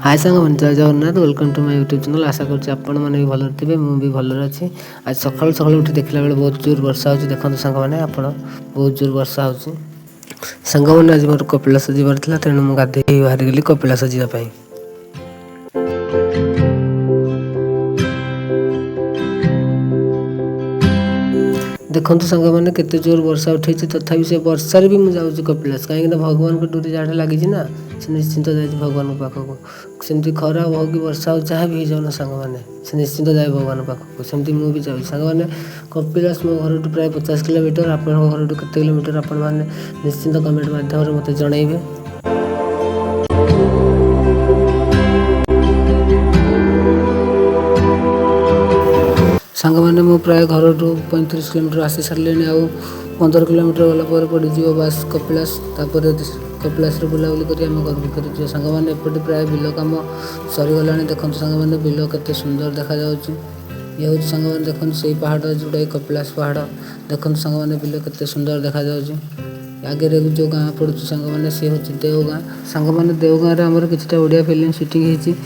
हाय सांग मन जय Jagannath welcome to my YouTube channel. आशा करुँच आपण मैंने भी भल थे मुझे भल अच्छी। आज सकाल सकाल उठी देखला बेले बहुत जोर वर्षा हो देखते सांग मैंने आप बहुत जोर वर्षा हो सांग मैंने आज मोर कपिलास जबार था तेणु मुझे गाधे बाहरी गली कपिलास जावाई। देखो सांग मैंने केते जोर वर्षा उठे तथापि से वर्षार भी मुझे कपिलास कहीं भगवान को डोरी जहाँ लगी ना से निश्चिंत जाए भगवान पाखक सेमती खरा हो कि वर्षा हो जहाँ भी जाऊना सांग मैंने से निश्चिंत जाए भगवान पाखक सेमती मुझे जाऊँ सांग मैंने कपिलास मो घर प्राय 50 किलोमीटर आप घर केते किलोमीटर आपण मैंने निश्चिंत कमेंट माध्यम मत जनइबे। सांग मैंने मो प्राय घर 35 किलोमीटर आसी सारे आउ 15 किलोमीटर गला पड़ी बस कपिलास कपिलास बुलाबुली कर घर को फेरी सांग मैंने एपटे प्राय बिल कम सरीगला देखते सांग मैंने बिल के सुंदर देखा ये हूँ सांग मैंने देखते से पहाड़ जोटा कपिलास पहाड़ देखते सांग मैंने बिल के सुंदर देखा आगे जो गाँ पड़ू सांग मैंने सी हूँ देवगाँ सांग मैंने देवगाँ आमर कि ओडिया फिल्म सुटिंग होती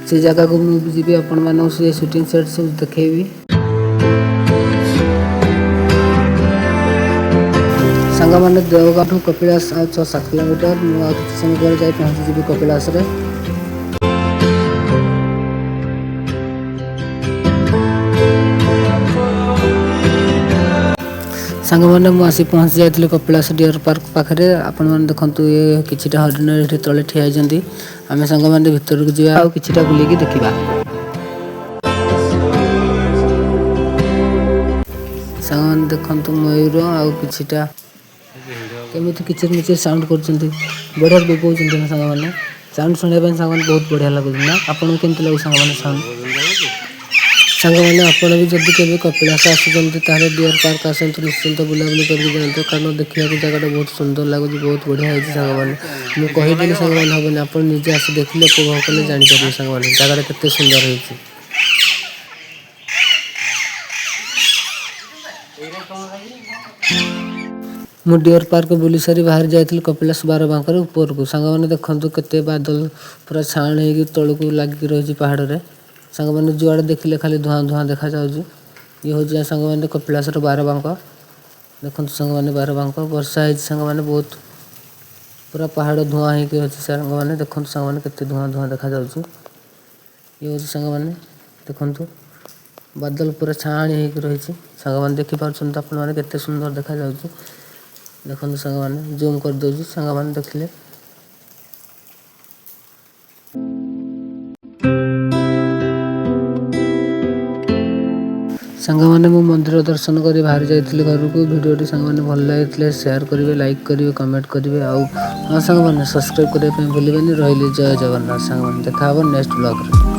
से जगह को मुझे जी आपण मानक से सुटिंग सेट सब देखेबी। सांग मैंने देवगाँ ठू कपिलास 6-7 किलोमीटर मुझे समय पर जाए पहुँची जी कपिलास रे। सांग मैंने मुझे पहुँची जाइए कपिलास डियर पार्क पाखे आपण मैंने देखते ये कि हरिण ये तले ठिया होती आम सांग मैंने भितर को जा कि बुलिकी देखा सांग मैंने देखते मयूर आउ किटा केमी किचर मिचर साउंड कर बढ़िया बोबाऊँ सांग मैंने साउंड शुणापी सांग मैंने बहुत बढ़िया लगुच ना आपको केमती लगे सांग मैंने साउंड सांग मैंने आपड़ भी जब के कपिलास आसुँच तार डियर पार्क आसतु निश्चिंत बुलाबुली करके जातु कारण देखा जगह बहुत सुंदर लगुच बहुत बढ़िया होती सांग मैंने मुझे कहीदेली सांग मैंने हेनी आप निजे आस देखिले उपभोग कले जापर सांग मैंने जगह केते सुंदर होती। मु डियर पार्क बुली सारी बाहर जाइए कपिलास 12 बांकर ऊपर को सांग मैंने देखते केते बादल पूरा छाण हो तौक लगिक रही पहाड़ रे सांग मैंने जुआड़े देखिले खाली धुआं धुआं देखा जाऊँगी। ये हूँ सांग मैंने कपिलास 12 बांक देखते सांग मैंने 12 बांक वर्षा है सांग मैंने बहुत पूरा पहाड़ धुआं होगी अच्छे सांग मैंने देखते सांग मैंने केते धुआं धुआं देखा जाऊँगी। ये हूँ सांग मैंने देखते बादल पूरा छाणी हो रही सांग मैंने देखिपुंत आपने केते सुंदर देखा जाऊँगी। देखते सांग मैंने जूम कर दौर सांग मैंने देखिले सांग मैंने मो मंदिर दर्शन कर बाहर जाइए घर को वीडियो सांग मैंने भल लगे शेयर करेंगे लाइक करेंगे कमेंट करेंगे आउ हाँ सांग मैंने सब्सक्राइब करने भूलें रही जय जगन्नाथ सांग मैंने देखा नेक्स्ट ब्लॉग।